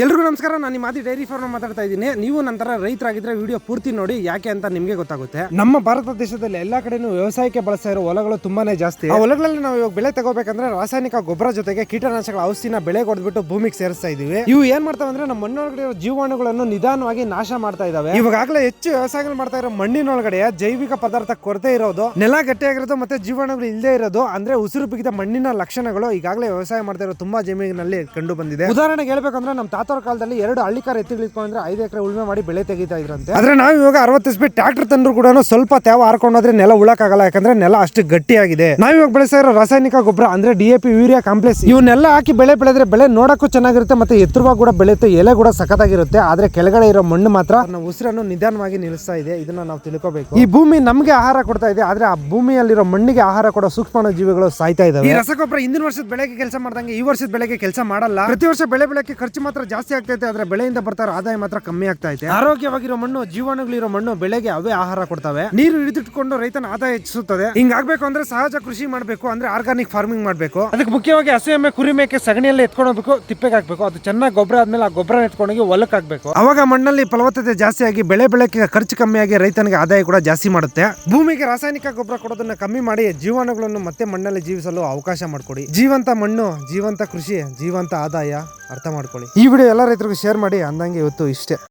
ಎಲ್ರಿಗೂ ನಮಸ್ಕಾರ. ನಾನು ನಿಮ್ಮ ಡೈರಿ ಫಾರ್ಮ್ ಮಾತಾಡ್ತಾ ಇದ್ದೀನಿ. ನೀವು ನಂತರ ರೈತರಾಗಿದ್ರೆ ವಿಡಿಯೋ ಪೂರ್ತಿ ನೋಡಿ, ಯಾಕೆ ಅಂತ ನಿಮಗೆ ಗೊತ್ತಾಗುತ್ತೆ. ನಮ್ಮ ಭಾರತ ದೇಶದಲ್ಲಿ ಎಲ್ಲಾ ಕಡೆನೂ ವ್ಯವಸಾಯಕ್ಕೆ ಬಳಸ್ತಾ ಇರೋ ಹೊಲಗಳು ತುಂಬಾನೇ ಜಾಸ್ತಿ. ಆ ಹೊಲಗಳಲ್ಲಿ ನಾವು ಇವಾಗ ಬೆಳೆ ತಗೋಬೇಕಂದ್ರೆ ರಾಸಾಯನಿಕ ಗೊಬ್ಬರ ಜೊತೆಗೆ ಕೀಟನಾಶಕಗಳ ಔಷಧಿನ ಬೆಳೆ ಕೊಡ್ಬಿಟ್ಟು ಭೂಮಿಗೆ ಸೇರಿಸ್ತಾ ಇದೀವಿ. ಇವು ಏನ್ ಮಾಡ್ತಾವೆ ಅಂದ್ರೆ ನಮ್ಮ ಮಣ್ಣೊಳಗಡೆ ಇರೋ ಜೀವಾಣುಗಳನ್ನು ನಿಧಾನವಾಗಿ ನಾಶ ಮಾಡ್ತಾ ಇದಾವೆ. ಇವಾಗಲೇ ಹೆಚ್ಚು ವ್ಯವಸಾಯಗಳು ಮಾಡ್ತಾ ಇರೋ ಮಣ್ಣಿನೊಳಗಡೆ ಜೈವಿಕ ಪದಾರ್ಥ ಕೊರತೆ ಇರೋದು, ನೆಲ ಗಟ್ಟಿಯಾಗಿರೋದು ಮತ್ತೆ ಜೀವಾಣುಗಳು ಇಲ್ಲದೆ ಇರೋದು, ಅಂದ್ರೆ ಉಸಿರು ಬಿಗಿದ ಮಣ್ಣಿನ ಲಕ್ಷಣಗಳು ಈಗಾಗಲೇ ವ್ಯವಸಾಯ ಮಾಡ್ತಾ ಇರೋ ತುಂಬಾ ಜಮೀನಿನಲ್ಲಿ ಕಂಡು ಬಂದಿದೆ. ಉದಾಹರಣೆಗೆ ಹೇಳ್ಬೇಕಂದ್ರೆ ನಮ್ಮ ತಾತರ ಕಾಲದಲ್ಲಿ 2 ಹಳ್ಳಿಕಾರ ಎತ್ತಿಗಳಿಟ್ಕೊಂಡ್ರೆ 5 ಎಕರೆ ಉಳುಮೆ ಮಾಡಿ ಬೆಳೆ ತೆಗಿತಾ ಇದ್ರಂತೆ. ಆದ್ರೆ ನಾವು ಇವಾಗ 60 ಸ್ಪೀಡ್ ಟ್ರಾಕ್ಟರ್ ತಂದ್ರು ಕೂಡ ಸ್ವಲ್ಪ ತೇವ ಹಾರ್ಕೊಂಡ್ರೆ ನೆಲ ಉಳಕ್ಕಾಗಲ್ಲ, ಯಾಕಂದ್ರೆ ನೆಲ ಅಷ್ಟು ಗಟ್ಟಿಯಾಗಿದೆ. ನಾವು ಇವಾಗ ಬೆಳೆಸ್ತಾ ಇರೋ ರಾಸಾಯನಿಕ ಗೊಬ್ಬರ ಅಂದ್ರೆ DAP, ಯೂರಿಯಾ ಕಾಂಪ್ಲೆಕ್ಸ್ ಇವನ್ನೆಲ್ಲ ಹಾಕಿ ಬೆಳೆ ಬೆಳೆದ್ರೆ ಬೆಳೆ ನೋಡಕ್ಕೂ ಚೆನ್ನಾಗಿರುತ್ತೆ ಮತ್ತೆ ಎತ್ತರವಾಗಿ ಕೂಡ ಬೆಳೆಯುತ್ತೆ, ಎಲೆ ಕೂಡ ಸಖತ್ತಾಗಿರುತ್ತೆ. ಆದ್ರೆ ಕೆಳಗಡೆ ಇರೋ ಮಣ್ಣು ಮಾತ್ರ ನಾವು ಉಸಿರನ್ನು ನಿಧಾನವಾಗಿ ನಿಲ್ಲಿಸ್ತಾ ಇದೆ. ಇದನ್ನ ನಾವು ತಿಳ್ಕೋಬೇಕು. ಈ ಭೂಮಿ ನಮಗೆ ಆಹಾರ ಕೊಡ್ತಾ ಇದೆ, ಆದ್ರೆ ಆ ಭೂಮಿಯಲ್ಲಿರೋ ಮಣ್ಣಿಗೆ ಆಹಾರ ಕೊಡೋ ಸೂಕ್ಷ್ಮ ಜೀವಿಗಳು ಸಾಯ್ತಾ ಇದಾವೆ. ಈ ರಸಗೊಬ್ಬರ ಹಿಂದಿನ ವರ್ಷದ ಬೆಳೆಗೆ ಕೆಲಸ ಮಾಡ್ದಂಗೆ ಈ ವರ್ಷದ ಬೆಳೆಗೆ ಕೆಲಸ ಮಾಡಲ್ಲ. ಪ್ರತಿ ವರ್ಷ ಬೆಳೆ ಬೆಳೆಕ್ಕೆ ಖರ್ಚು ಮಾತ್ರ ಜಾಸ್ತಿ ಆಗ್ತೈತೆ, ಆದ್ರೆ ಬೆಳೆಯಿಂದ ಬರ್ತಾರ ಆದಾಯ ಮಾತ್ರ ಕಮ್ಮಿ ಆಗ್ತಾ ಇದೆ. ಆರೋಗ್ಯವಾಗಿರೋ ಮಣ್ಣು, ಜೀವಾಣುಗಳಿರೋ ಮಣ್ಣು ಬೆಳೆಗೆ ಅವೇ ಆಹಾರ ಕೊಡ್ತವೆ. ನೀರು ಹಿಡಿದಿಟ್ಕೊಂಡು ರೈತನ ಆದಾಯ ಹೆಚ್ಚಿಸುತ್ತದೆ. ಹಿಂಗಾಗಬೇಕು ಅಂದ್ರೆ ಸಹಜ ಕೃಷಿ ಮಾಡಬೇಕು, ಅಂದ್ರೆ ಆರ್ಗಾನಿಕ್ ಫಾರ್ಮಿಂಗ್ ಮಾಡಬೇಕು. ಅದಕ್ಕೆ ಮುಖ್ಯವಾಗಿ ಹಸು ಎಮ್ಮೆ ಕುರಿ ಮೇಕೆ ಸಗಣಿಯಲ್ಲಿ ಎತ್ಕೊಂಡು ಹೋಗ್ಬೇಕು, ತಿಪ್ಪೆಗೆ ಹಾಕ್ಬೇಕು. ಅದು ಚೆನ್ನಾಗಿ ಗೊಬ್ಬರ ಆದ್ಮೇಲೆ ಆ ಗೊಬ್ಬರ ಎತ್ಕೊಂಡೋಗಿ ಹೊಲಕ್ಕೆ ಹಾಕ್ಬೇಕು. ಅವಾಗ ಮಣ್ಣಲ್ಲಿ ಫಲವತ್ತತೆ ಜಾಸ್ತಿ ಆಗಿ ಬೆಳೆ ಬೆಳೆಕ್ಕೆ ಖರ್ಚು ಕಮ್ಮಿ ಆಗಿ ರೈತನಿಗೆ ಆದಾಯ ಕೂಡ ಜಾಸ್ತಿ ಮಾಡುತ್ತೆ. ಭೂಮಿಗೆ ರಾಸಾಯನಿಕ ಗೊಬ್ಬರ ಕೊಡೋದನ್ನ ಕಮ್ಮಿ ಮಾಡಿ ಜೀವಾಣುಗಳನ್ನು ಮತ್ತೆ ಮಣ್ಣಲ್ಲಿ ಜೀವಿಸಲು ಅವಕಾಶ ಮಾಡಿಕೊಡಿ. ಜೀವಂತ ಮಣ್ಣು, ಜೀವಂತ ಕೃಷಿ, ಜೀವಂತ ಆದಾಯ ಅರ್ಥ ಮಾಡ್ಕೊಳ್ಳಿ. ಈ ವಿಡಿಯೋ ಎಲ್ಲ ರೈತರಿಗೂ ಶೇರ್ ಮಾಡಿ. ಅಂದಂಗೆ ಇವತ್ತು ಇಷ್ಟೇ.